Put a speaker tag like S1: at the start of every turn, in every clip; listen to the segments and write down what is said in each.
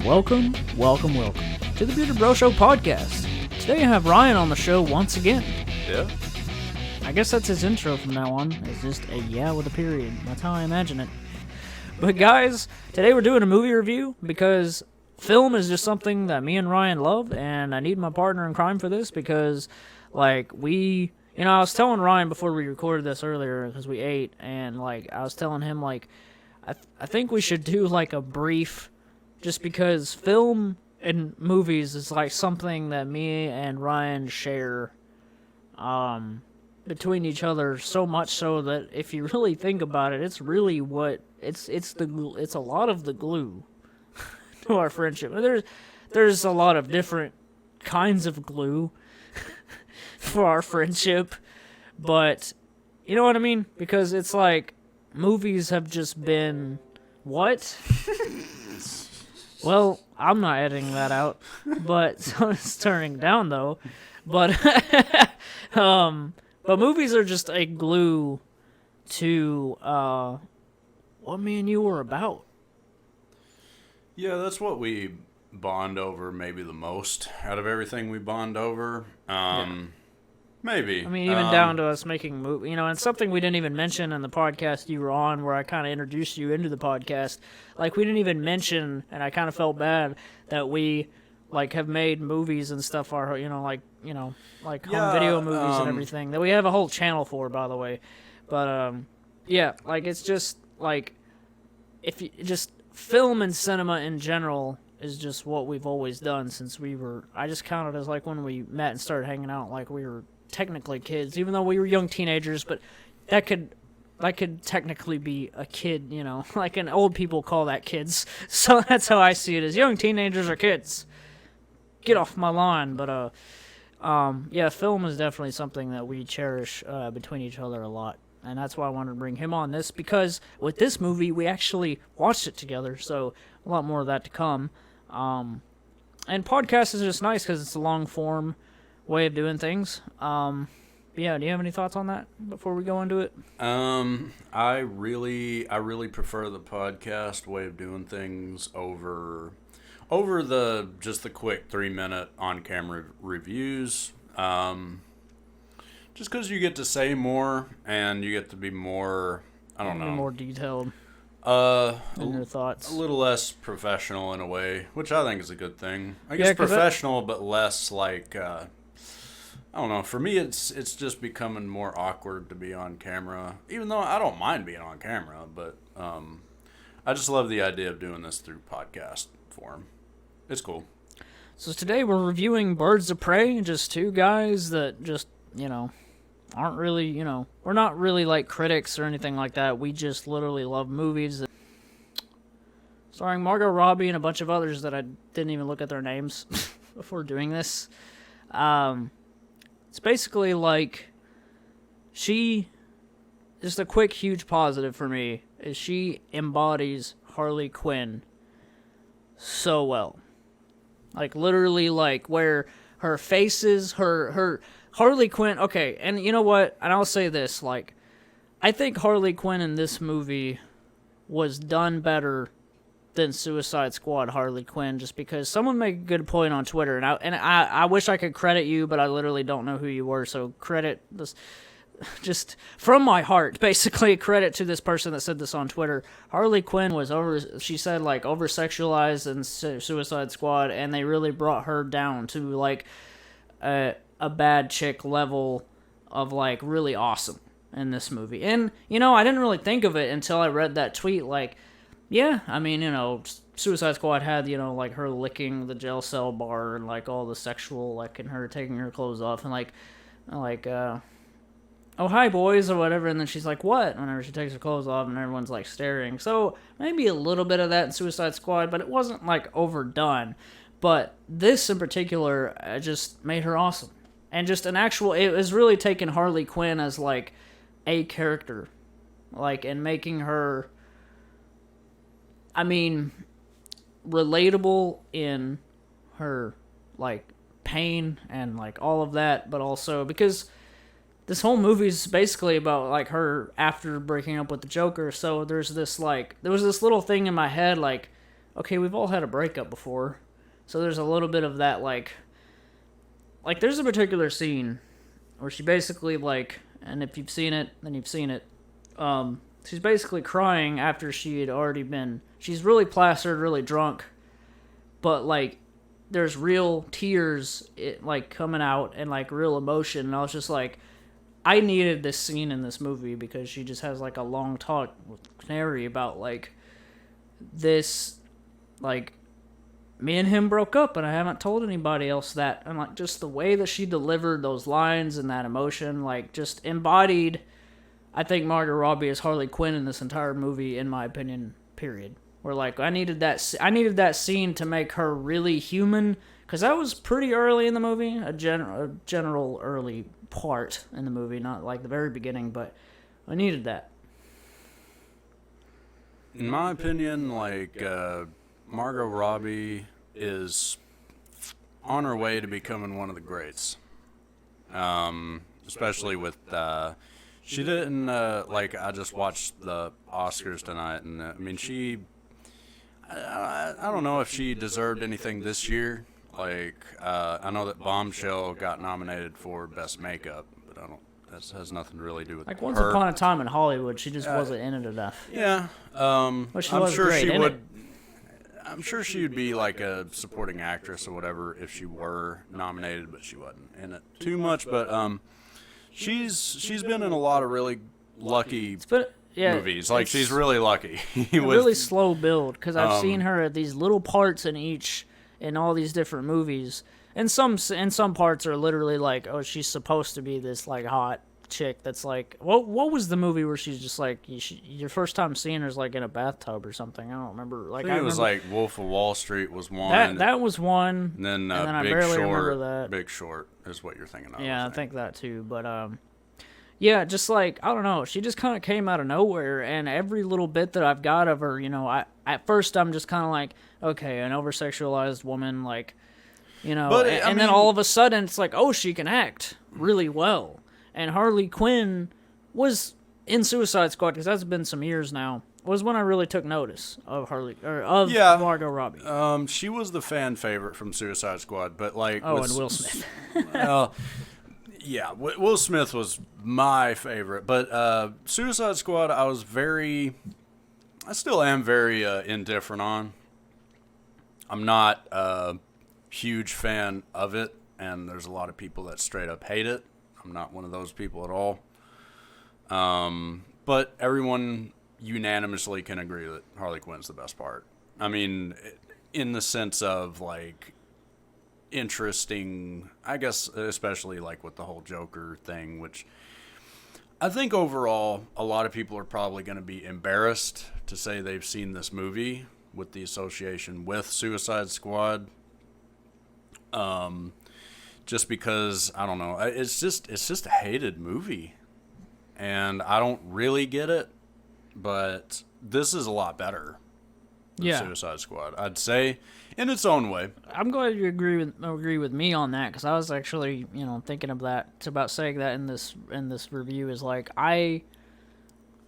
S1: Welcome to the Bearded Bro Show podcast. Today I have Ryan on the show once again.
S2: Yeah.
S1: I guess that's his intro from now on. It's just a yeah with a period. That's how I imagine it. But guys, today we're doing a movie review because film is just something that me and Ryan love, and I need my partner in crime for this because, I was telling Ryan before we recorded this earlier because we ate, and I was telling him I think we should do a brief, just because film and movies is something that me and Ryan share between each other, so much so that if you really think about it, it's really what it's a lot of the glue to our friendship. There's a lot of different kinds of glue for our friendship, but you know what I mean? Because it's movies have just been what? Well, I'm not editing that out, but so it's turning down though. But but movies are just a glue to what me and you were about.
S2: Yeah, that's what we bond over maybe the most out of everything we bond over. Maybe.
S1: I mean, even down to us making movies, and something we didn't even mention in the podcast you were on, where I kind of introduced you into the podcast. We didn't even mention, and I kind of felt bad that we have made movies and stuff. Our home video movies and everything that we have a whole channel for, by the way. But it's just if you just film and cinema in general is just what we've always done since I just counted as when we met and started hanging out, we were technically kids, even though we were young teenagers, but that could technically be a kid, and old people call that kids. So that's how I see it, as young teenagers are kids. Get off my lawn. But film is definitely something that we cherish between each other a lot. And that's why I wanted to bring him on this, because with this movie, we actually watched it together, so a lot more of that to come. And podcast is just nice because it's a long-form way of doing things. Do you have any thoughts on that before we go into it?
S2: I really prefer the podcast way of doing things over the quick 3-minute on-camera reviews. Just because you get to say more and you get to be more,
S1: more detailed. In your thoughts.
S2: A little less professional in a way, which I think is a good thing. I guess professional, but less I don't know. For me, it's just becoming more awkward to be on camera, even though I don't mind being on camera. But I just love the idea of doing this through podcast form. It's cool.
S1: So today we're reviewing Birds of Prey, just two guys that just, aren't really, we're not really critics or anything like that. We just literally love movies. Starring Margot Robbie and a bunch of others that I didn't even look at their names before doing this. It's basically just a quick, huge positive for me is she embodies Harley Quinn so well. Literally, where her face is, her Harley Quinn, okay, and you know what, and I'll say this, I think Harley Quinn in this movie was done better than Suicide Squad Harley Quinn, just because someone made a good point on Twitter, and I wish I could credit you, but I literally don't know who you were, so credit this, just from my heart, basically credit to this person that said this on Twitter. Harley Quinn was she said over-sexualized in Suicide Squad, and they really brought her down to a bad chick level of really awesome in this movie. And I didn't really think of it until I read that tweet. Yeah, I mean, Suicide Squad had her licking the jail cell bar and all the sexual and her taking her clothes off and oh hi boys or whatever, and then she's like, what, whenever she takes her clothes off and everyone's staring. So maybe a little bit of that in Suicide Squad, but it wasn't overdone. But this in particular just made her awesome. And just it was really taking Harley Quinn as a character, and making her, relatable in her pain and all of that, but also because this whole movie is basically about her after breaking up with the Joker. So there's this there was this little thing in my head okay, we've all had a breakup before, so there's a little bit of that, like there's a particular scene where she basically, like, and if you've seen it, then you've seen it, she's basically crying after she had already been, she's really plastered, really drunk, but, like, there's real tears, like, coming out, and, like, real emotion, and I was just like, I needed this scene in this movie, because she just has, like, a long talk with Canary about, like, this, like, me and him broke up, and I haven't told anybody else that. And, like, just the way that she delivered those lines and that emotion, like, just embodied, I think, Margot Robbie as Harley Quinn in this entire movie, in my opinion, period. Where, like, I needed that scene to make her really human, because that was pretty early in the movie, a general early part in the movie, not, like, the very beginning, but I needed that.
S2: In my opinion, like, Margot Robbie is on her way to becoming one of the greats. Especially with, she didn't, like, I just watched the Oscars tonight, and, I mean, I don't know if she deserved anything this year. Like, I know that Bombshell got nominated for Best Makeup, but that has nothing to really do with
S1: like Once
S2: her.
S1: Upon a Time in Hollywood, she just wasn't in it enough.
S2: Yeah,
S1: But she was great in it.
S2: I'm sure she would be like a supporting actress or whatever if she were nominated, but she wasn't in it too much. But she's been in a lot of really lucky movies. Like, she's really lucky.
S1: Really slow build, because I've seen her at these little parts in all these different movies. And some parts are literally like, oh, she's supposed to be this, like, hot chick that's like, what was the movie where she's just like, your first time seeing her is like in a bathtub or something? I don't remember. Like,
S2: I think it was like Wolf of Wall Street was one.
S1: That was one.
S2: And then
S1: I
S2: Big
S1: barely
S2: Short.
S1: remember that.
S2: Big Short is what you're thinking of.
S1: Yeah, I think that too. But yeah, just like, I don't know, she just kind of came out of nowhere, and every little bit that I've got of her, you know, at first I'm just kind of like, okay, an over-sexualized woman, like, you know,
S2: But,
S1: and then all of a sudden it's like, oh, she can act really well. And Harley Quinn was in Suicide Squad, because that's been some years now, was when I really took notice of Margot Robbie.
S2: She was the fan favorite from Suicide Squad, but like,
S1: and Will Smith.
S2: Yeah, Will Smith was my favorite, but Suicide Squad, I still am very indifferent on. I'm not a huge fan of it, and there's a lot of people that straight up hate it. I'm not one of those people at all. But everyone unanimously can agree that Harley Quinn's the best part. I mean, in the sense of, like, interesting, I guess, especially like with the whole Joker thing, which I think overall a lot of people are probably going to be embarrassed to say they've seen this movie with the association with Suicide Squad. Just because, I don't know, it's just a hated movie, and I don't really get it, but this is a lot better than Suicide Squad, I'd say, in its own way.
S1: I'm glad you agree with me on that, because I was actually, you know, thinking of that. It's about saying that in this review is like, I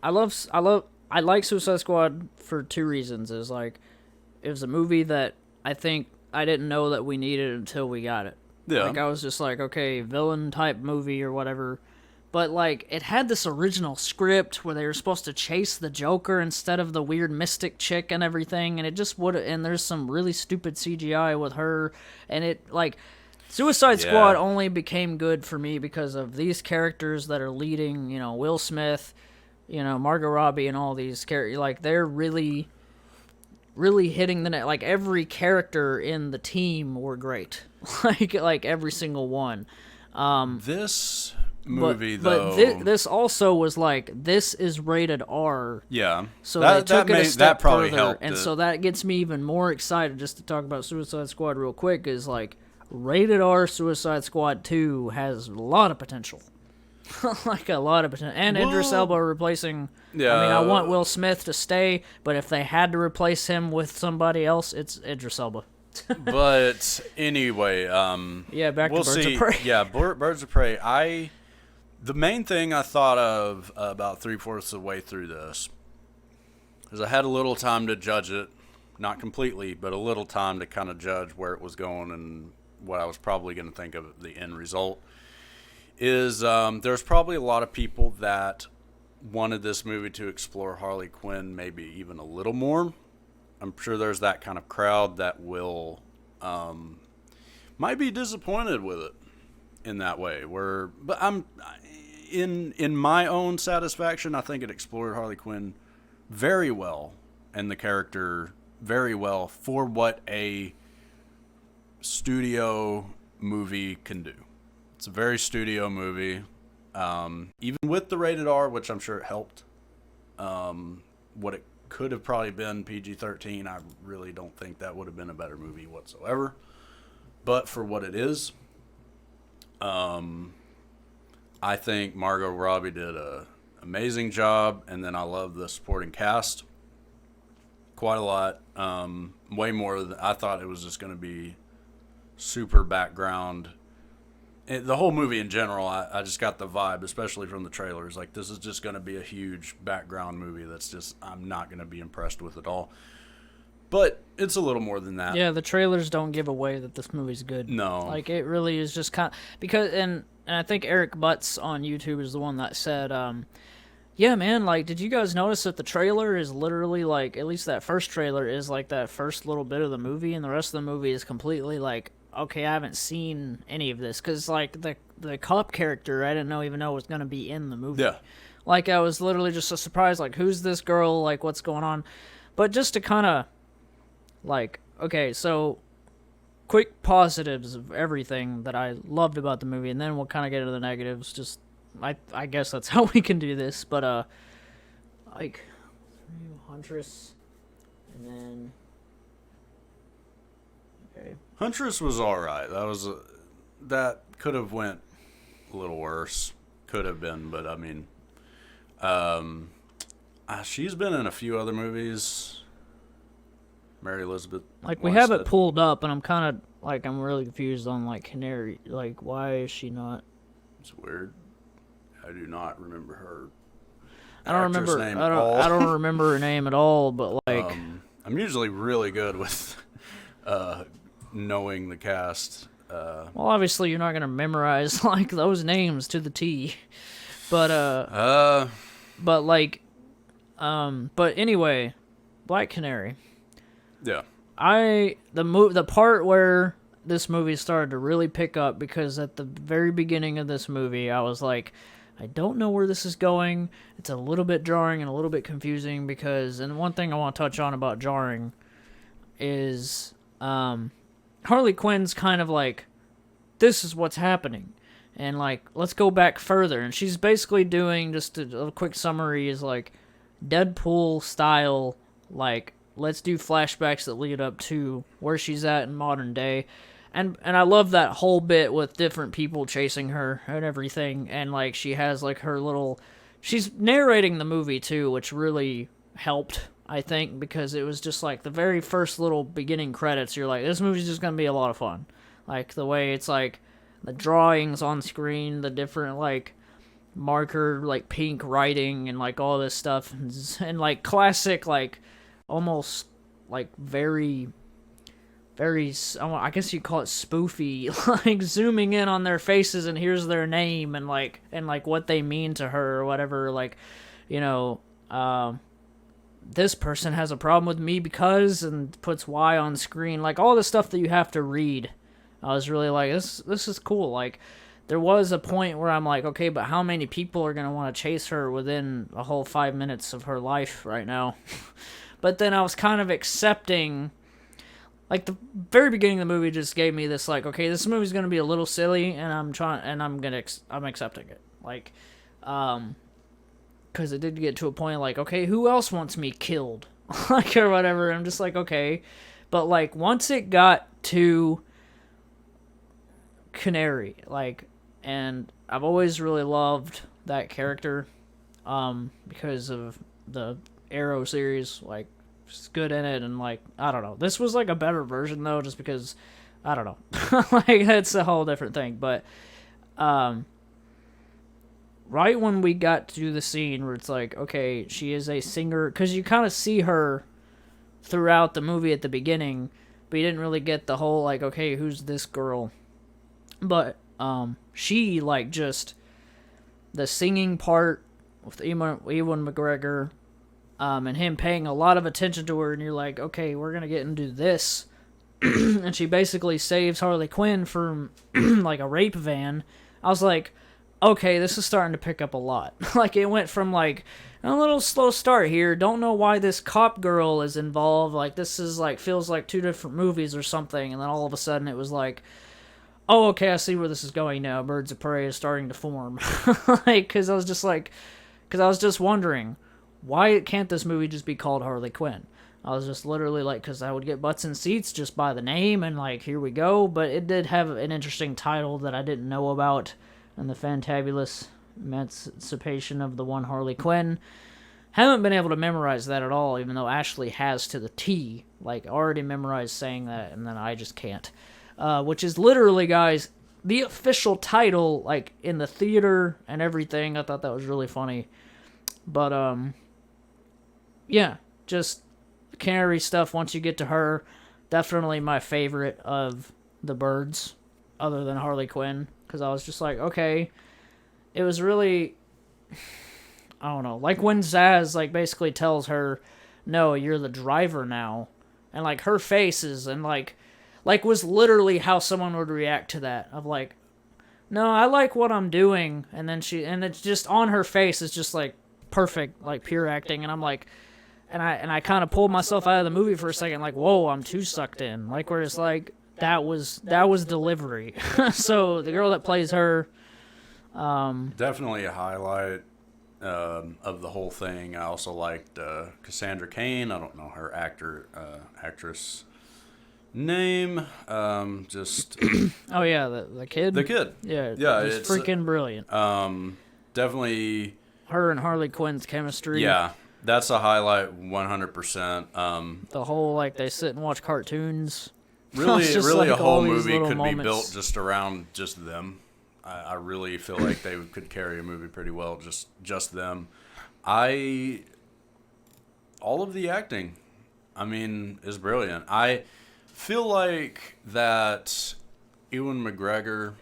S1: like Suicide Squad for two reasons. Is like, it was a movie that I think I didn't know that we needed until we got it.
S2: Yeah.
S1: Like, I was just like, okay, villain type movie or whatever. But, like, it had this original script where they were supposed to chase the Joker instead of the weird mystic chick and everything. And it just would, and there's some really stupid CGI with her. And it, like, Suicide Squad only became good for me because of these characters that are leading, you know, Will Smith, you know, Margot Robbie and all these characters. Like, they're really hitting the net. Like, every character in the team were great. like every single one.
S2: This movie, though,
S1: this also was like, this is rated R.
S2: Yeah.
S1: So they took it a step
S2: probably
S1: further,
S2: helped
S1: and
S2: it.
S1: so that gets me even more excited. Just to talk about Suicide Squad real quick, is like, rated R Suicide Squad 2 has a lot of potential. Like, a lot of potential. And Idris Elba replacing...
S2: Yeah.
S1: I mean, I want Will Smith to stay, but if they had to replace him with somebody else, it's Idris Elba.
S2: But anyway,
S1: back to Birds of Prey.
S2: Yeah, Birds of Prey. The main thing I thought of about 3/4 of the way through this is I had a little time to judge it, not completely, but a little time to kind of judge where it was going and what I was probably going to think of the end result, is there's probably a lot of people that wanted this movie to explore Harley Quinn maybe even a little more. I'm sure there's that kind of crowd that will might be disappointed with it in that way. But I'm in my own satisfaction, I think it explored Harley Quinn very well and the character very well for what a studio movie can do. It's a very studio movie. Even with the rated R, which I'm sure it helped. What it could have probably been PG-13, I really don't think that would have been a better movie whatsoever. But for what it is, I think Margot Robbie did an amazing job, and then I love the supporting cast quite a lot. Way more than I thought it was just going to be super background. The whole movie in general, I just got the vibe, especially from the trailers, like this is just going to be a huge background movie that's just I'm not going to be impressed with at all. But it's a little more than that.
S1: Yeah, the trailers don't give away that this movie's good.
S2: No.
S1: Like, it really is just kind of... Because, and I think Eric Butts on YouTube is the one that said, yeah, man, like, did you guys notice that the trailer is literally, like, at least that first trailer is, like, that first little bit of the movie, and the rest of the movie is completely, like, okay, I haven't seen any of this. Because, like, the cop character, I didn't even know was going to be in the movie.
S2: Yeah.
S1: Like, I was literally just a surprise, like, who's this girl? Like, what's going on? But just to kind of... Like, okay, so quick positives of everything that I loved about the movie, and then we'll kind of get into the negatives. Just, I guess that's how we can do this. But, like, Huntress, and then, okay.
S2: Huntress was all right. That could have went a little worse. Could have been, but I mean, she's been in a few other movies. Mary Elizabeth.
S1: Like, we have it pulled up, and I'm kind of, like, I'm really confused on, like, Canary. Like, why is she not?
S2: It's weird. I do not remember her.
S1: I don't remember her name at all, but, like...
S2: I'm usually really good with knowing the cast.
S1: Well, obviously, you're not going to memorize, like, those names to the T. But, but anyway, Black Canary.
S2: Yeah.
S1: The part where this movie started to really pick up, because at the very beginning of this movie, I was like, I don't know where this is going. It's a little bit jarring and a little bit confusing because, and one thing I want to touch on about jarring is Harley Quinn's kind of like, this is what's happening. And like, let's go back further. And she's basically doing, just a quick summary, is like Deadpool style, like, let's do flashbacks that lead up to where she's at in modern day. And I love that whole bit with different people chasing her and everything. And, like, she has, like, her little... She's narrating the movie, too, which really helped, I think, because it was just, like, the very first little beginning credits. You're like, this movie's just going to be a lot of fun. Like, the way it's, like, the drawings on screen, the different, like, marker, like, pink writing and, like, all this stuff. And like, classic, like... almost like very, I guess you'd call it spoofy, like zooming in on their faces and here's their name and like what they mean to her or whatever. Like, you know, this person has a problem with me because, and puts Y on screen, like all the stuff that you have to read. I was really like, this is cool. Like, there was a point where I'm like, okay, but how many people are gonna want to chase her within a whole 5 minutes of her life right now? But then I was kind of accepting, like, the very beginning of the movie just gave me this, like, okay, this movie's going to be a little silly, and I'm accepting it. Like, because it did get to a point, like, okay, who else wants me killed? Like, or whatever. I'm just like, okay. But, like, once it got to Canary, like, and I've always really loved that character, because of the Arrow series, like, it's good in it, and like, I don't know, this was like a better version though, just because, I don't know, like, that's a whole different thing. But right when we got to the scene where it's like, okay, she is a singer, because you kind of see her throughout the movie at the beginning, but you didn't really get the whole, like, okay, who's this girl? But she, like, just the singing part with Ewan McGregor, and him paying a lot of attention to her, and you're like, okay, we're gonna get into this. And she basically saves Harley Quinn from like a rape van. I was like, okay, this is starting to pick up a lot. Like, it went from like a little slow start here, don't know why this cop girl is involved, like this is like feels like two different movies or something, and then all of a sudden it was like, oh, okay, I see where this is going now. Birds of Prey is starting to form. Like, because I was just wondering, why can't this movie just be called Harley Quinn? I was just literally like, because I would get butts in seats just by the name, and like, here we go. But it did have an interesting title that I didn't know about, and the Fantabulous Emancipation of the One Harley Quinn. Haven't been able to memorize that at all, even though Ashley has to the T. Like, already memorized saying that, and then I just can't. Which is literally, guys, the official title, like, in the theater and everything. I thought that was really funny. But, yeah, just Canary stuff once you get to her. Definitely my favorite of the birds, other than Harley Quinn. Because I was just like, okay, it was really, I don't know, like when Zaz, like, basically tells her, no, you're the driver now. And, like, her face is, and, like, was literally how someone would react to that. Of like, no, I like what I'm doing. And then and it's just on her face, it's just like perfect, like pure acting. And I'm like, and I kind of pulled myself out of the movie for a second, like, whoa, I'm too sucked in. Like, where it's like, that was delivery. So the girl that plays her,
S2: definitely a highlight of the whole thing. I also liked Cassandra Cain. I don't know her actress name. Just
S1: oh yeah, the kid. Yeah, it's freaking brilliant.
S2: Definitely
S1: her and Harley Quinn's chemistry.
S2: Yeah, that's a highlight, 100%.
S1: The whole, like, they sit and watch cartoons.
S2: Really,
S1: like,
S2: a whole movie could
S1: moments.
S2: be built just around just them. I really feel like they could carry a movie pretty well, just them. All of the acting, I mean, is brilliant. I feel like that Ewan McGregor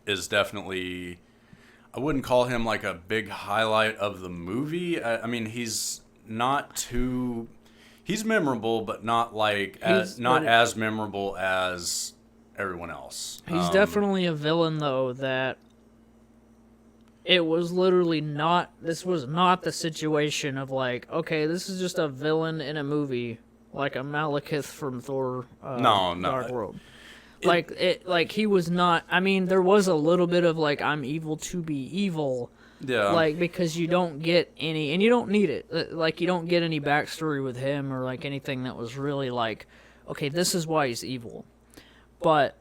S2: is definitely, I wouldn't call him like a big highlight of the movie. I mean, he's memorable, but not like as memorable as everyone else.
S1: He's definitely a villain, though, that it was literally not, this was not the situation of like, okay, this is just a villain in a movie, like a Malekith from Thor Dark World. Like he was not, I mean, there was a little bit of like, I'm evil to be evil.
S2: Yeah.
S1: Like, because you don't get any, and you don't need it. Like, you don't get any backstory with him or like anything that was really like, okay, this is why he's evil. But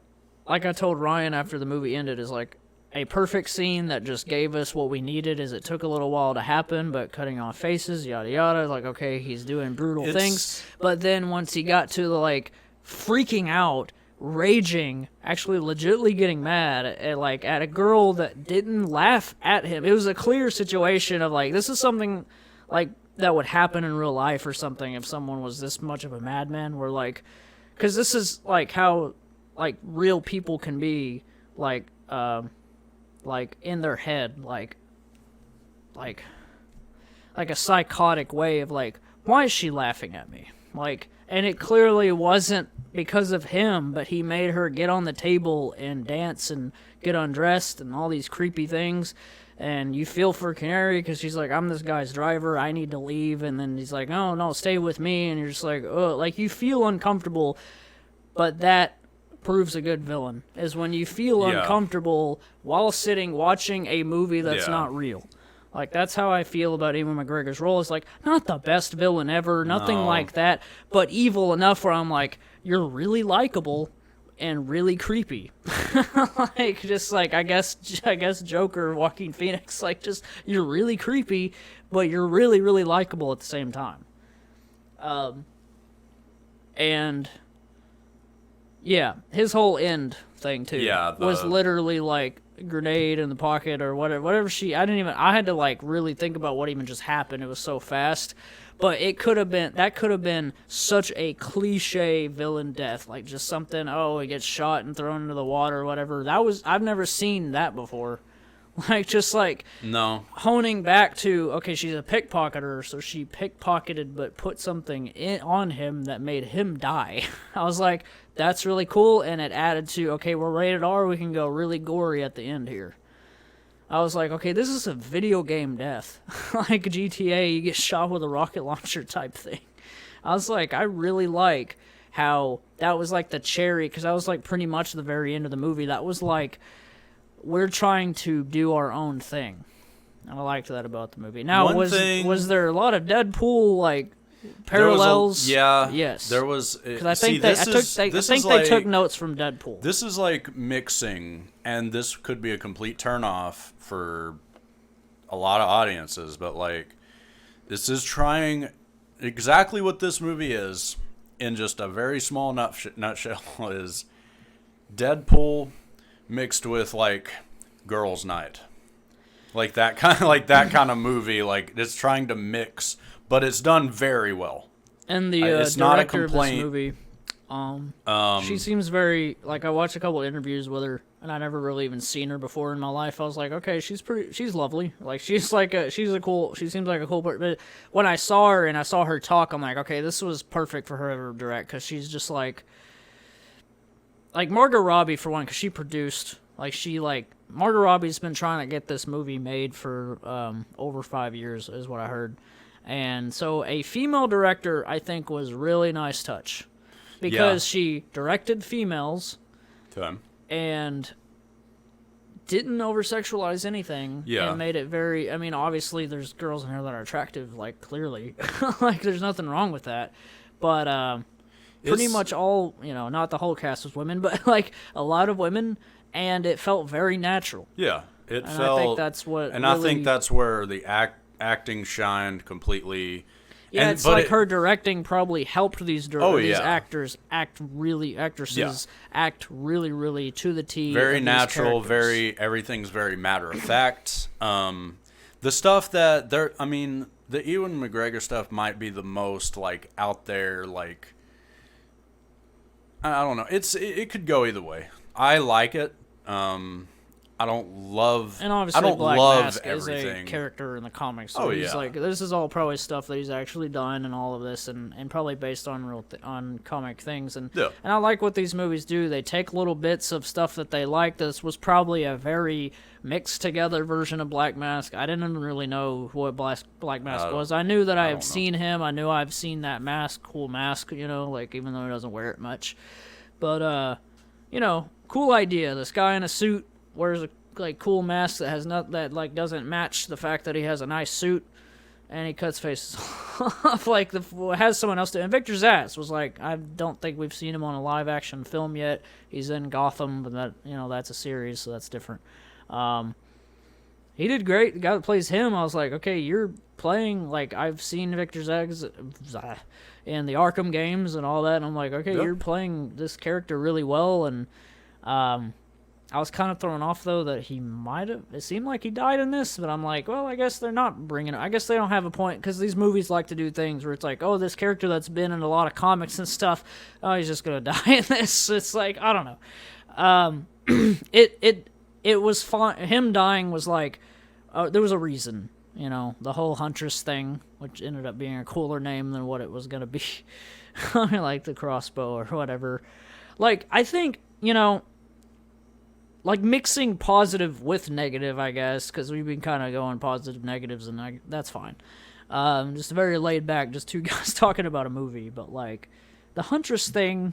S1: like I told Ryan after the movie ended, is like a perfect scene that just gave us what we needed. Is it took a little while to happen, but cutting off faces, yada yada. Like, okay, he's doing brutal things. But then once he got to the like freaking out, raging, actually legitimately getting mad at a girl that didn't laugh at him. It was a clear situation of like, this is something like that would happen in real life or something if someone was this much of a madman. Where like, because this is like how like real people can be like in their head, like a psychotic way of like, why is she laughing at me? Like, and it clearly wasn't because of him, but he made her get on the table and dance and get undressed and all these creepy things. And you feel for Canary because she's like, I'm this guy's driver, I need to leave. And then he's like, oh, no, stay with me. And you're just like, oh, like you feel uncomfortable. But that proves a good villain, is when you feel uncomfortable while sitting watching a movie that's not real. Like, that's how I feel about Ewan McGregor's role. It's like, not the best villain ever, nothing like that, but evil enough where I'm like, you're really likable and really creepy. Like, just like, I guess Joker, Joaquin Phoenix, like, just, you're really creepy, but you're really, really likable at the same time. And yeah, his whole end thing too was literally like, grenade in the pocket or whatever I had to like really think about what even just happened. It was so fast. But that could have been such a cliche villain death, like just something, oh, he gets shot and thrown into the water or whatever. I've never seen that before. Like, just like,
S2: no.
S1: Honing back to, okay, she's a pickpocketer, so she pickpocketed but put something on him that made him die. I was like, that's really cool, and it added to, okay, we're rated R, we can go really gory at the end here. I was like, okay, this is a video game death. Like GTA, you get shot with a rocket launcher type thing. I was like, I really like how that was like the cherry, because that was like pretty much the very end of the movie. That was like, we're trying to do our own thing. And I liked that about the movie. Now, was there a lot of Deadpool, like, parallels?
S2: Yes. There was.
S1: Because I think they took notes from Deadpool.
S2: This is like mixing, and this could be a complete turnoff for a lot of audiences, but like, this is trying exactly what this movie is in just a very small nutshell is Deadpool mixed with like Girls' Night. Like that kind of movie, like it's trying to mix, but it's done very well.
S1: And the
S2: it's
S1: director
S2: not a complaint.
S1: of this movie, she seems very, like, I watched a couple of interviews with her, and I never really even seen her before in my life. I was like, okay, she's lovely. Like, she seems like a cool person. But when I saw her and I saw her talk, I'm like, okay, this was perfect for her to direct, because she's just like Margot Robbie, for one, because she produced, Margot Robbie's been trying to get this movie made for over 5 years, is what I heard. And so a female director, I think, was really nice touch. Because she directed females and didn't over-sexualize anything and made it very... I mean, obviously, there's girls in here that are attractive, like, clearly. Like, there's nothing wrong with that. But pretty much all, not the whole cast was women, but, like, a lot of women, and it felt very natural.
S2: Yeah,
S1: I think that's what
S2: I think that's where the acting shined completely...
S1: Yeah, it's like her directing probably helped these actors act really to the T.
S2: Very natural, everything's very matter of fact. The stuff that the Ewan McGregor stuff might be the most like out there, like I don't know. It could go either way. I like it. I don't love.
S1: And obviously,
S2: I don't
S1: Black
S2: love
S1: Mask
S2: everything.
S1: is a character in the comics. So he's like, this is all probably stuff that he's actually done, and all of this, and probably based on on comic things. And I like what these movies do. They take little bits of stuff that they like. This was probably a very mixed together version of Black Mask. I didn't really know what Black Mask was. I knew that I have seen him. I knew I've seen that mask, cool mask. Like even though he doesn't wear it much, but cool idea. This guy in a suit wears a cool mask that doesn't match the fact that he has a nice suit, and he cuts faces off has someone else do. And Victor Zsasz was like, I don't think we've seen him on a live action film yet. He's in Gotham, but that's a series, so that's different. He did great. The guy that plays him, I was like, okay, you're playing I've seen Victor Zsasz in the Arkham games and all that, and I'm like, okay, you're playing this character really well. And I was kind of thrown off, though, that he might have... It seemed like he died in this, but I'm like, well, I guess they're not bringing it... I guess they don't have a point, because these movies like to do things where it's like, oh, this character that's been in a lot of comics and stuff, oh, he's just going to die in this. It's like, I don't know. It was fun. Him dying was like... there was a reason, the whole Huntress thing, which ended up being a cooler name than what it was going to be. Like the crossbow or whatever. I think, mixing positive with negative, I guess, because we've been kind of going positive, negatives, and that's fine. Just very laid back, just two guys talking about a movie. But, the Huntress thing,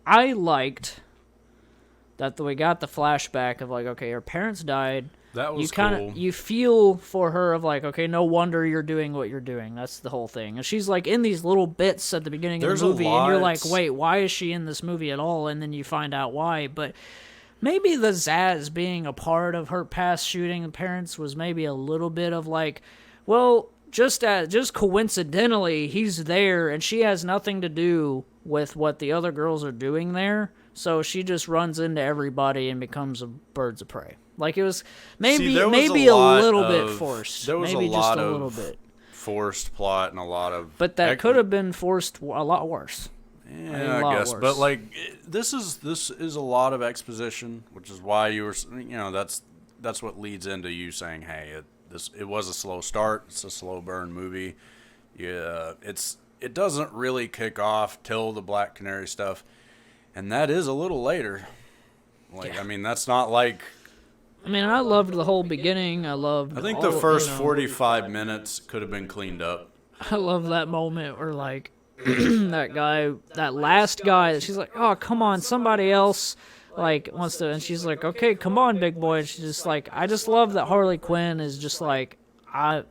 S1: I liked that we got the flashback of, okay, her parents died.
S2: That was cool.
S1: You feel for her of okay, no wonder you're doing what you're doing. That's the whole thing. And she's in these little bits at the beginning of the movie, and you're like, wait, why is she in this movie at all? And then you find out why. But maybe the Zsasz being a part of her past shooting parents was maybe a little bit of well, just coincidentally, he's there, and she has nothing to do with what the other girls are doing there. so she just runs into everybody and becomes a birds of prey. Like, it was maybe
S2: there was
S1: maybe a little bit forced.
S2: There was
S1: maybe
S2: a lot
S1: just a
S2: of
S1: little bit.
S2: forced plot and a lot of.
S1: But that could have been forced a lot worse.
S2: Yeah, I guess. But like, this is a lot of exposition, which is why you were, that's what leads into you saying, hey, it was a slow start. It's a slow burn movie. Yeah, it doesn't really kick off till the Black Canary stuff, and that is a little later. Like, I mean, that's not like.
S1: I mean, I loved the whole beginning. I
S2: think the first 45 minutes could have been cleaned up.
S1: I love that moment where, like, that last guy, she's like, oh, come on, somebody else, like, wants to, and she's like, okay, come on, big boy, and she's just like, I just love that Harley Quinn is just like, I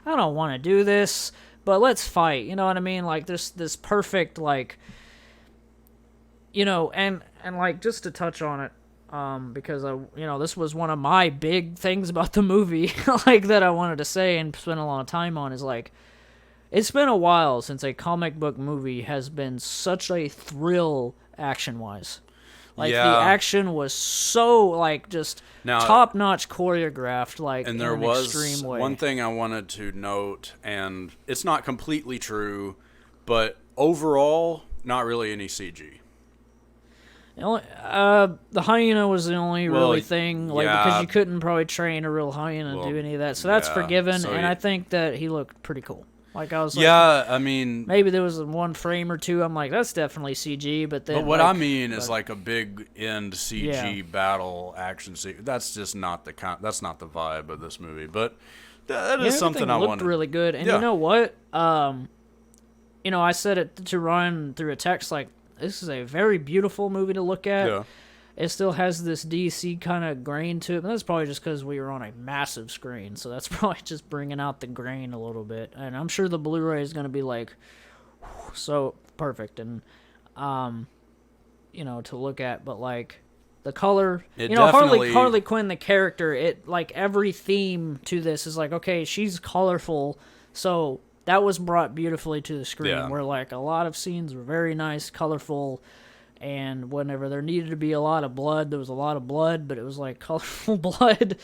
S1: don't want to do this, but let's fight, you know what I mean? Like, this perfect, like, and like, just to touch on it, because this was one of my big things about the movie, like, that I wanted to say and spend a lot of time on, is like, it's been a while since a comic book movie has been such a thrill action-wise. Like, the action was so, like, just top-notch choreographed, like,
S2: and there
S1: in an extreme way.
S2: One thing I wanted to note, and it's not completely true, but overall, not really any CG.
S1: The hyena was the only really thing, like, because you couldn't probably train a real hyena to do any of that, so that's forgiven, and I think that he looked pretty cool. Like, I was like,
S2: I mean,
S1: maybe there was one frame or two. I'm like, that's definitely CG. But then,
S2: what I mean is like a big end CG battle action scene. That's just not that's not the vibe of this movie. But that is something I wanted.
S1: Looked really good, and you know what? I said it to Ryan through a text. Like, this is a very beautiful movie to look at. Yeah. It still has this DC kind of grain to it, but that's probably just because we were on a massive screen, so that's probably just bringing out the grain a little bit. And I'm sure the Blu-ray is going to be like so perfect and to look at, but like the color, Harley Quinn, the character, it, like, every theme to this is like, okay, she's colorful, so that was brought beautifully to the screen. Where, like, a lot of scenes were very nice, colorful. And whenever there needed to be a lot of blood, there was a lot of blood, but it was, like, colorful blood,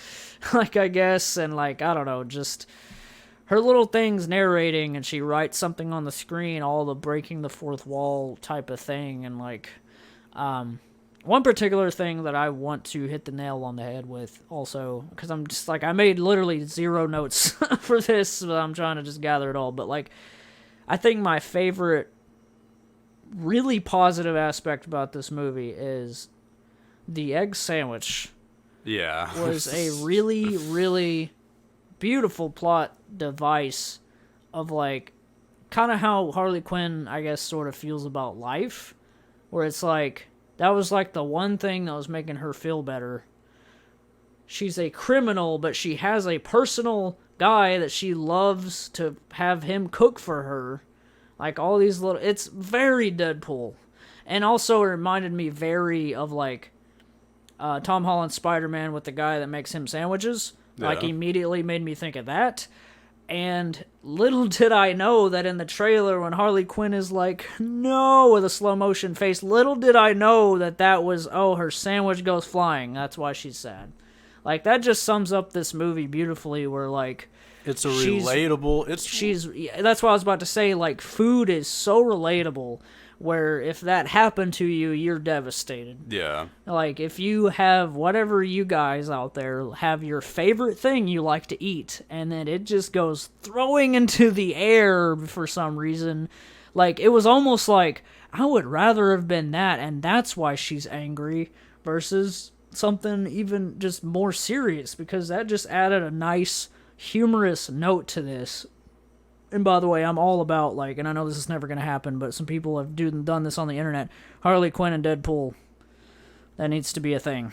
S1: like, I guess. And, like, I don't know, just her little things narrating, and she writes something on the screen, all the breaking the fourth wall type of thing. And, like, one particular thing that I want to hit the nail on the head with also, because I'm just, like, I made literally 0 notes for this, so I'm trying to just gather it all. But, like, I think my favorite really positive aspect about this movie is the egg sandwich.
S2: Yeah.
S1: Was a really, really beautiful plot device of, like, kind of how Harley Quinn, I guess, sort of feels about life, where it's like, that was, like, the one thing that was making her feel better. She's a criminal, but she has a personal guy that she loves to have him cook for her. Like, all these little... It's very Deadpool. And also it reminded me very of, like, Tom Holland's Spider-Man with the guy that makes him sandwiches. Yeah. Like, immediately made me think of that. And little did I know that in the trailer when Harley Quinn is like, no, with a slow-motion face, little did I know that was, her sandwich goes flying. That's why she's sad. Like, that just sums up this movie beautifully, where, like...
S2: It's a relatable...
S1: That's what I was about to say. Like, food is so relatable, where if that happened to you, you're devastated.
S2: Yeah.
S1: Like, if you have whatever you guys out there have your favorite thing you like to eat, and then it just goes throwing into the air for some reason, like, it was almost like, I would rather have been that, and that's why she's angry, versus something even just more serious, because that just added a nice... humorous note to this. And by the way, I'm all about, like, and I know this is never going to happen, but some people have done this on the internet, Harley Quinn and Deadpool. That needs to be a thing.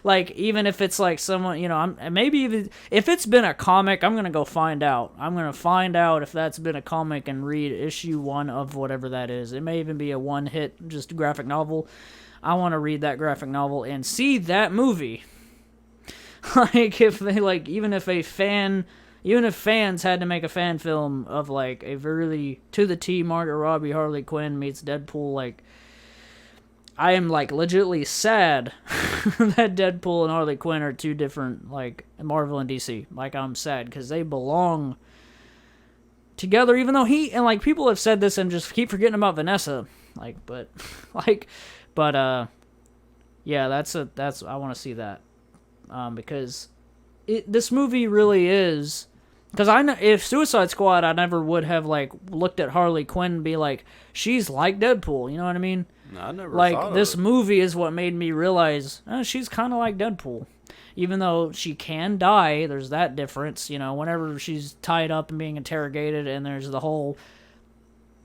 S1: like, even if it's like someone, maybe if it's been a comic, I'm going to go find out. I'm going to find out if that's been a comic and read issue 1 of whatever that is. It may even be a one-hit, just graphic novel. I want to read that graphic novel and see that movie. Like, if they, like, even if fans had to make a fan film of, like, a really to the T Margot Robbie Harley Quinn meets Deadpool, like, I am like legitimately sad that Deadpool and Harley Quinn are two different, like, Marvel and DC. Like, I'm sad because they belong together, even though people have said this and just keep forgetting about Vanessa. Yeah, that's I want to see that. Because this movie really is, because I know if Suicide Squad, I never would have like looked at Harley Quinn and be like, she's like Deadpool, you know what I mean?
S2: No, I never
S1: like
S2: thought
S1: this
S2: of it.
S1: movie is what made me realize she's kind of like Deadpool, even though she can die. There's that difference, whenever she's tied up and being interrogated, and there's the whole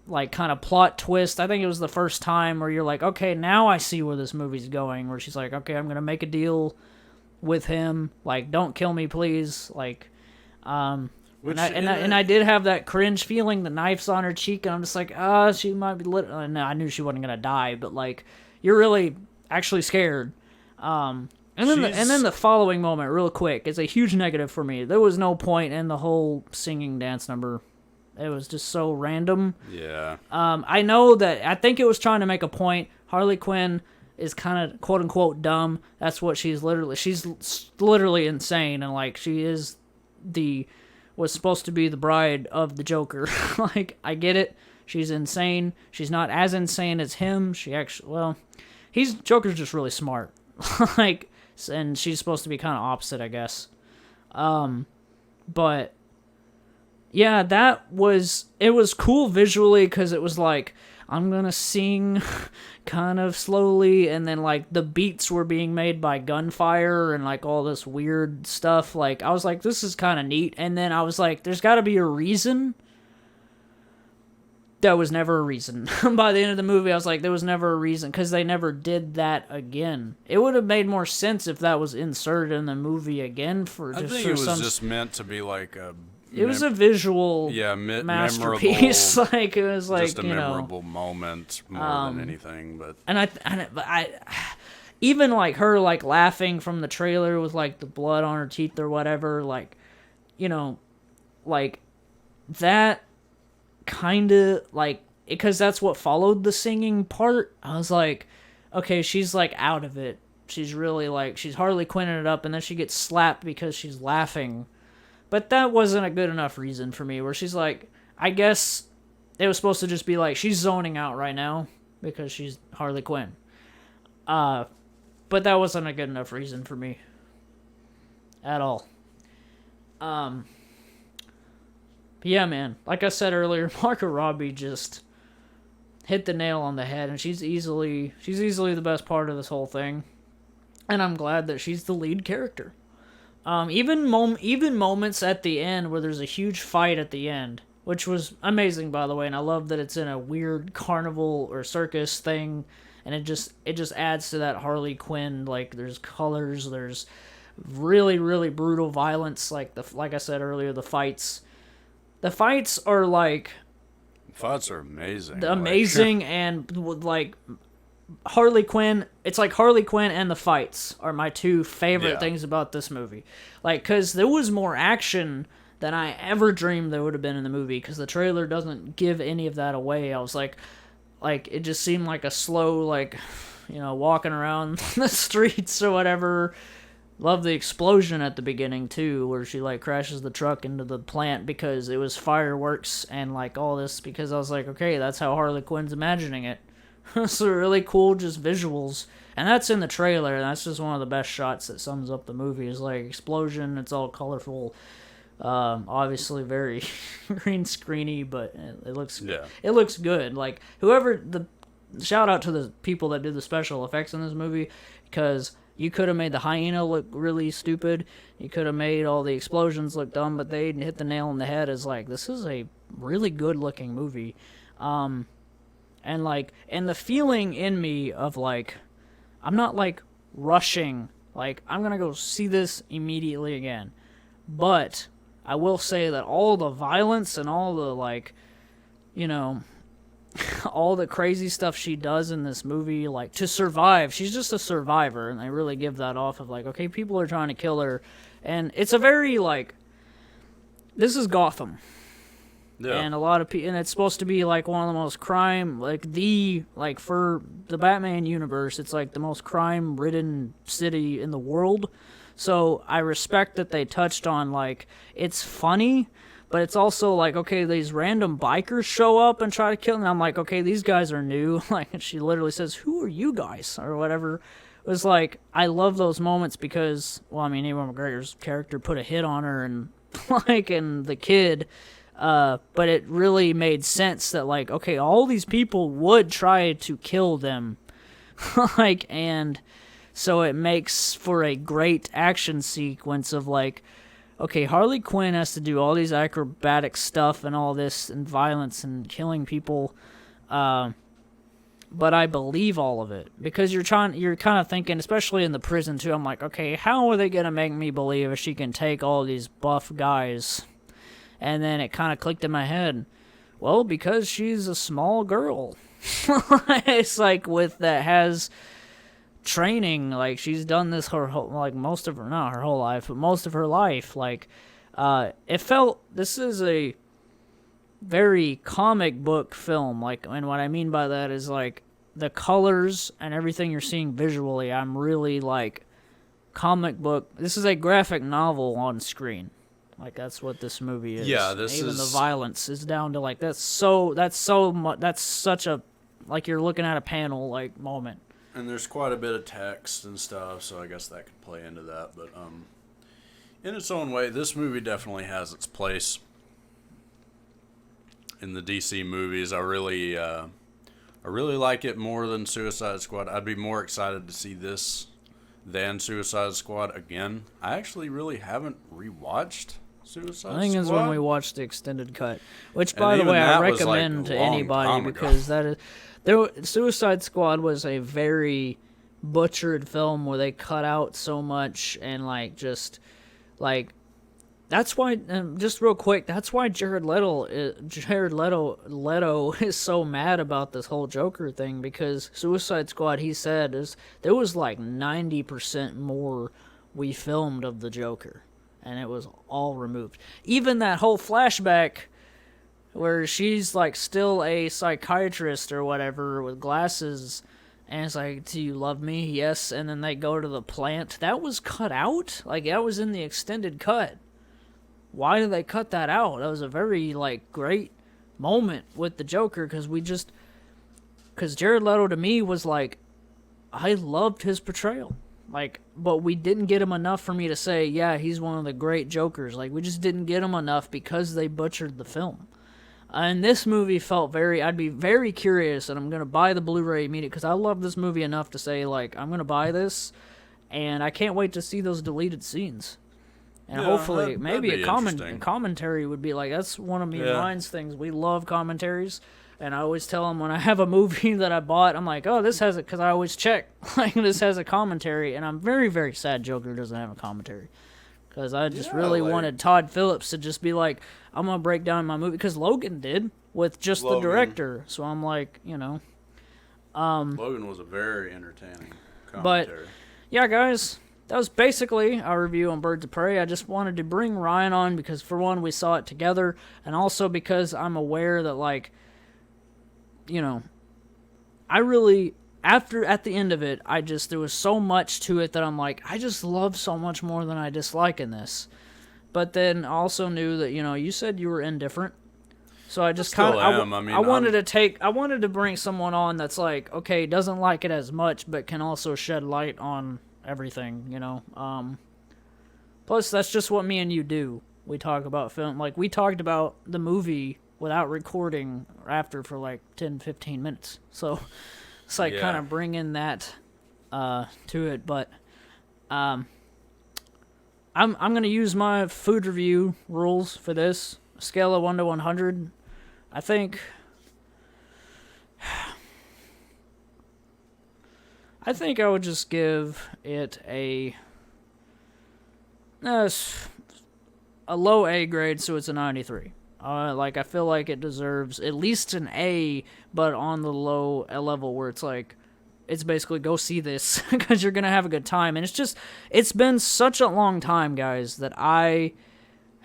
S1: like kind of plot twist. I think it was the first time where you're like, okay, now I see where this movie's going, where she's like, okay, I'm gonna make a deal with him, like, don't kill me, please, like, I did have that cringe feeling, the knife's on her cheek, and I'm just like, she might be lit. No, I knew she wasn't gonna die, but like, you're really actually scared. And then the following moment, real quick, is a huge negative for me. There was no point in the whole singing dance number. It was just so random.
S2: Yeah.
S1: I know that, I think it was trying to make a point. Harley Quinn is kind of quote unquote dumb. That's what she's literally insane, and like she was supposed to be the bride of the Joker. Like, I get it. She's insane. She's not as insane as him. Joker's just really smart. Like, and she's supposed to be kind of opposite, I guess. But yeah, it was cool visually, because it was like, I'm gonna sing kind of slowly, and then like the beats were being made by gunfire and like all this weird stuff. Like, I was like, this is kind of neat, and then I was like, there's got to be a reason. There was never a reason. By the end of the movie, I was like, there was never a reason, because they never did that again. It would have made more sense if that was inserted in the movie again
S2: I think it was just meant to be like a.
S1: It was a visual masterpiece. Like, it was like,
S2: just a memorable moment more than anything. But
S1: I even like her like laughing from the trailer with like the blood on her teeth or whatever, like, like that kind of like, because that's what followed the singing part. I was like, okay, she's like out of it. She's really like, she's Harley Quinning it up, and then she gets slapped because she's laughing. But that wasn't a good enough reason for me, where she's like, I guess it was supposed to just be like, she's zoning out right now because she's Harley Quinn. But that wasn't a good enough reason for me. At all. Yeah, man. Like I said earlier, Margot Robbie just hit the nail on the head, and she's easily the best part of this whole thing. And I'm glad that she's the lead character. Even moments at the end where there's a huge fight at the end, which was amazing, by the way, and I love that it's in a weird carnival or circus thing, and it just adds to that Harley Quinn. Like, there's colors, there's really, really brutal violence. Like I said earlier, the fights are like,
S2: fights are amazing.
S1: Amazing, and like Harley Quinn, it's like Harley Quinn and the fights are my two favorite things about this movie. Like, because there was more action than I ever dreamed there would have been in the movie, because the trailer doesn't give any of that away. I was like, it just seemed like a slow, like, walking around the streets or whatever. Love the explosion at the beginning, too, where she, like, crashes the truck into the plant because it was fireworks and, like, all this, because I was like, okay, that's how Harley Quinn's imagining it. So really cool, just visuals, and that's in the trailer, and that's just one of the best shots that sums up the movie. Is like explosion, it's all colorful, obviously very green screeny, but it looks good. Like, shout out to the people that did the special effects in this movie, because you could have made the hyena look really stupid, you could have made all the explosions look dumb, but they hit the nail on the head as like, this is a really good looking movie. And the feeling in me of like, I'm not like rushing, like I'm gonna go see this immediately again, but I will say that all the violence and all the like, all the crazy stuff she does in this movie, like to survive, she's just a survivor, and they really give that off of like, okay, people are trying to kill her, and it's a very like, this is Gotham.
S2: Yeah.
S1: And a lot of people, and it's supposed to be like one of the most crime, like for the Batman universe, it's like the most crime-ridden city in the world. So I respect that they touched on, like, it's funny, but it's also like, okay, these random bikers show up and try to kill them. And I'm like, okay, these guys are new. Like, and she literally says, "Who are you guys?" or whatever. It was like, I love those moments because, well, I mean, Ewan McGregor's character put a hit on her and, like, and the kid. But it really made sense that, like, okay, all these people would try to kill them. Like, and so it makes for a great action sequence of, like, okay, Harley Quinn has to do all these acrobatic stuff and all this and violence and killing people, but I believe all of it because you're kind of thinking, especially in the prison too. I'm like, okay, how are they gonna make me believe if she can take all these buff guys? And then it kind of clicked in my head. Well, because she's a small girl. It's like that has training. Like she's done this her whole, like most of her, not her whole life, but most of her life. Like, it felt, this is a very comic book film. Like, and what I mean by that is like the colors and everything you're seeing visually. I'm really like comic book. This is a graphic novel on screen. Like that's what this movie is.
S2: Yeah,
S1: even the violence is down to like that's such a, like you're looking at a panel like moment.
S2: And there's quite a bit of text and stuff, so I guess that could play into that. But in its own way, this movie definitely has its place in the DC movies. I really like it more than Suicide Squad. I'd be more excited to see this than Suicide Squad again. I actually really haven't rewatched Suicide Squad.
S1: I think it's when we watched the extended cut, which, by the way, I recommend to anybody because that is Suicide Squad was a very butchered film where they cut out so much and like just like that's why. Just real quick, that's why Jared Leto is so mad about this whole Joker thing because Suicide Squad, he said, there was like 90% more we filmed of the Joker. And it was all removed. Even that whole flashback where she's like still a psychiatrist or whatever with glasses and it's like, "Do you love me?" "Yes." And then they go to the plant. That was cut out? Like that was in the extended cut. Why did they cut that out? That was a very like great moment with the Joker because Jared Leto to me was like, I loved his portrayal. Like, but we didn't get him enough for me to say, yeah, he's one of the great Jokers. Like, we just didn't get him enough because they butchered the film. And this movie felt I'd be very curious, and I'm going to buy the Blu-ray immediately, because I love this movie enough to say, like, I'm going to buy this, and I can't wait to see those deleted scenes. And yeah, hopefully, maybe a commentary would be like, that's one of me and mine's things. We love commentaries. And I always tell them when I have a movie that I bought, I'm like, oh, this has it, because I always check, like, this has a commentary. And I'm very, very sad Joker doesn't have a commentary. Because I just really wanted Todd Phillips to just be like, I'm going to break down my movie. Because Logan did with just the director. So I'm like, you know.
S2: Logan was a very entertaining
S1: But,
S2: commentary.
S1: yeah, guys, that was basically our review on Birds of Prey. I just wanted to bring Ryan on because, for one, we saw it together. And also because I'm aware that, like, you know, I really, at the end of it, there was so much to it that I'm like, I just love so much more than I dislike in this. But then I also knew that, you know, you said you were indifferent. So I just kind of, I wanted to bring someone on that's like, okay, doesn't like it as much, but can also shed light on everything, you know. Plus, that's just what me and you do. We talk about film. Like, we talked about the movie without recording after for like 10-15 minutes, so it's like kind of bringing that to it. But I'm gonna use my food review rules for this scale of 1 to 100. I think I would just give it a low A grade, so it's a 93. Like, I feel like it deserves at least an A, but on the low level where it's like, it's basically go see this because you're going to have a good time. And it's been such a long time, guys, that I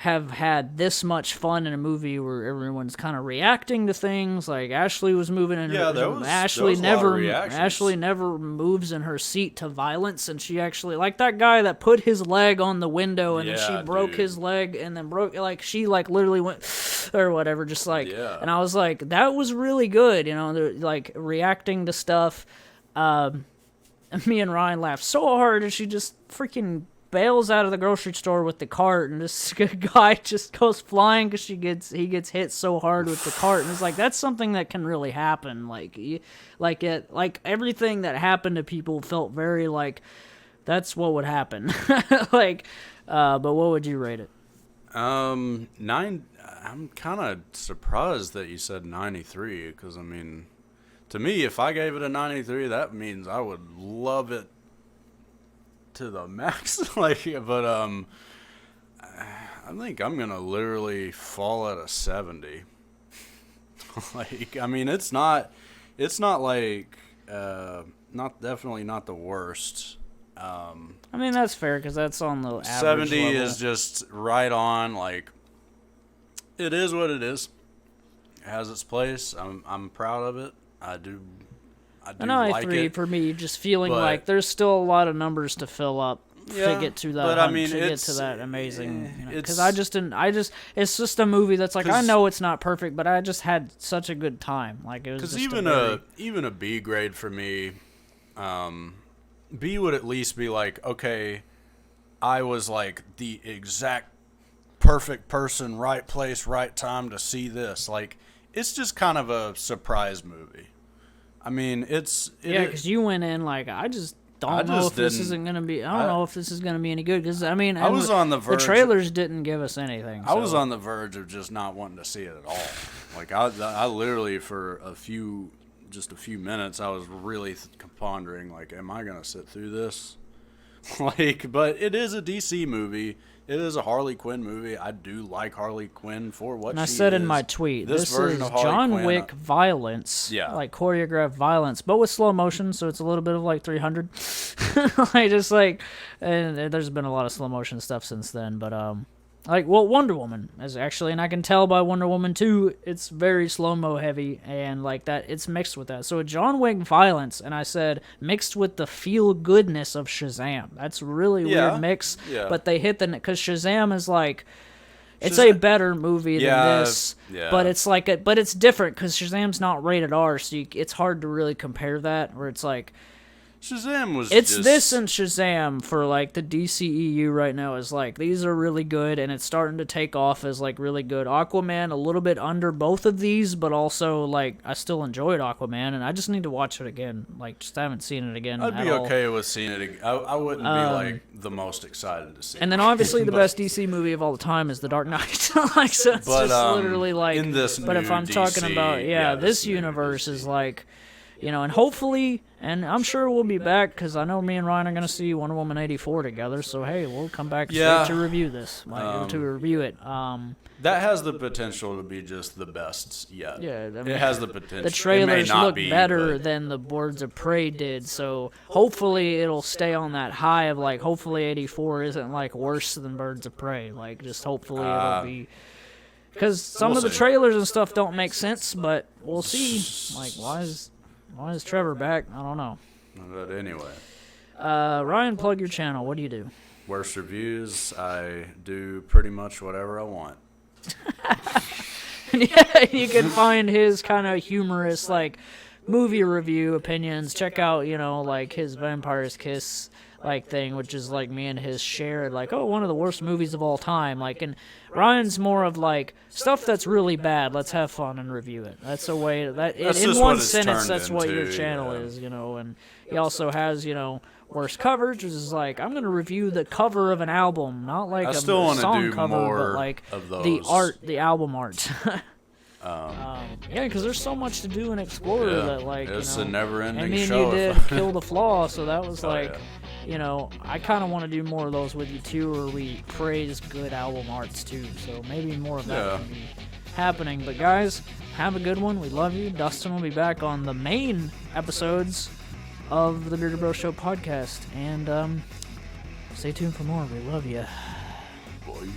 S1: have had this much fun in a movie where everyone's kind of reacting to things. Like Ashley was moving in
S2: Yeah,
S1: her
S2: there was
S1: Ashley
S2: a lot
S1: never
S2: of reactions.
S1: Ashley never moves in her seat to violence, and she actually, like that guy that put his leg on the window and then she
S2: Yeah,
S1: broke
S2: dude.
S1: his leg and then broke, like she like literally went or whatever, just like,
S2: Yeah.
S1: and I was like, that was really good, you know, they're like reacting to stuff. And me and Ryan laughed so hard, and she just freaking bails out of the grocery store with the cart, and this guy just goes flying because he gets hit so hard with the cart, and it's like, that's something that can really happen. Like everything that happened to people felt very like that's what would happen. Like, but what would you rate it?
S2: 9. I'm kind of surprised that you said 93, because I mean, to me, if I gave it a 93, that means I would love it to the max. Like, but I think I'm gonna literally fall at a 70. Like, I mean, it's not like definitely not the worst.
S1: I mean, that's fair because that's on the average
S2: 70
S1: level.
S2: is just right on. Like, it is what it is. It has its place. I'm proud of it. I do
S1: I know,
S2: like
S1: 93
S2: it.
S1: for me, just feeling
S2: but-
S1: like there's still a lot of numbers to fill up to
S2: Yeah,
S1: get to that.
S2: but I mean,
S1: to get
S2: it's-
S1: to that amazing. Because
S2: it's-
S1: it's just a movie that's like, I
S2: 'Cause-
S1: know it's not perfect, but I just had such a good time. Like it was
S2: Because
S1: just
S2: even a B grade for me, B would at least be like, okay, I was like the exact perfect person, right place, right time to see this. Like, it's just kind of a surprise movie. I mean,
S1: yeah, because you went in like, I just don't know if this isn't gonna be. I don't know if this is gonna be any good. Because I mean,
S2: I was on the verge.
S1: The trailers didn't give us anything.
S2: I was
S1: so.
S2: on the verge of just not wanting to see it at all. Like, I literally for just a few minutes, I was really pondering, like, am I gonna sit through this? Like, but it is a DC movie. It is a Harley Quinn movie. I do like Harley Quinn for what
S1: And
S2: she
S1: I said
S2: is.
S1: in my tweet, this
S2: version
S1: is
S2: of Harley
S1: John
S2: Quinn,
S1: Wick violence,
S2: Yeah.
S1: like choreographed violence, but with slow motion, so it's a little bit of like 300. Like just like, and there's been a lot of slow motion stuff since then, but like, well, Wonder Woman is actually, and I can tell by Wonder Woman 2, it's very slow-mo heavy, and like that, it's mixed with that. So John Wick violence, and I said, mixed with the feel-goodness of Shazam. That's a really weird mix,
S2: Yeah.
S1: but they hit because Shazam is like, it's a better movie than this,
S2: yeah.
S1: but it's like, but it's different, because Shazam's not rated R, so it's hard to really compare that, where it's like,
S2: Shazam was
S1: it's
S2: just,
S1: this and Shazam for like the DCEU right now is like, these are really good, and it's starting to take off as like really good. Aquaman a little bit under both of these, but also like I still enjoyed Aquaman, and I just need to watch it again. Like, just haven't seen it again.
S2: I'd
S1: at
S2: be
S1: all.
S2: okay with seeing it again. I wouldn't be like the most excited to see it.
S1: And then obviously the best DC movie of all the time is The Dark Knight. Like, so it's
S2: But,
S1: just literally like,
S2: in this
S1: but if
S2: new
S1: I'm talking
S2: DC,
S1: about, this
S2: new
S1: universe
S2: DC.
S1: is like, you know, and hopefully, and I'm sure we'll be back, because I know me and Ryan are going to see Wonder Woman 84 together, so hey, we'll come back
S2: Yeah.
S1: straight to review this, to review it.
S2: That has the potential to be just the best yet.
S1: Yeah, I mean,
S2: it has the potential.
S1: the
S2: It may
S1: trailers
S2: not
S1: look
S2: be,
S1: better
S2: but
S1: than the Birds of Prey did, so hopefully it'll stay on that high of like, hopefully 84 isn't like worse than Birds of Prey, like just hopefully it'll be, because some
S2: we'll
S1: of the
S2: see.
S1: trailers and stuff don't make sense, but we'll see. Like, why is Trevor back? I don't know.
S2: But anyway,
S1: Ryan, plug your channel. What do you do?
S2: worst reviews. I do pretty much whatever I want.
S1: Yeah, you can find his kind of humorous, like, movie review opinions. Check out, you know, like, his Vampire's Kiss, like, thing, which is, like, me and his shared, like, oh, one of the worst movies of all time. Like, and Ryan's more of, like, stuff that's really bad, let's have fun and review it. That's a way,
S2: That's
S1: in
S2: just
S1: one
S2: what it's
S1: sentence,
S2: turned
S1: that's what your
S2: into,
S1: channel
S2: yeah.
S1: is, you know, and he also has, you know, worst coverage, which is like, I'm going to review the cover of an album, not like
S2: I
S1: a
S2: still wanna
S1: song
S2: do
S1: cover,
S2: more
S1: but like
S2: of
S1: the
S2: those.
S1: art, the album art. Yeah, because there's so much to do and explore
S2: Yeah,
S1: that, like,
S2: it's
S1: you
S2: a
S1: know,
S2: never-ending
S1: and me and
S2: show.
S1: you did Kill the Flaw, so that was like,
S2: yeah.
S1: you know, I kind of want to do more of those with you too, where we praise good album arts too. So maybe more of that
S2: Yeah.
S1: can be happening. But guys, have a good one. We love you. Dustin will be back on the main episodes of the Bearded Bro Show podcast, and stay tuned for more. We love you.
S2: Boy.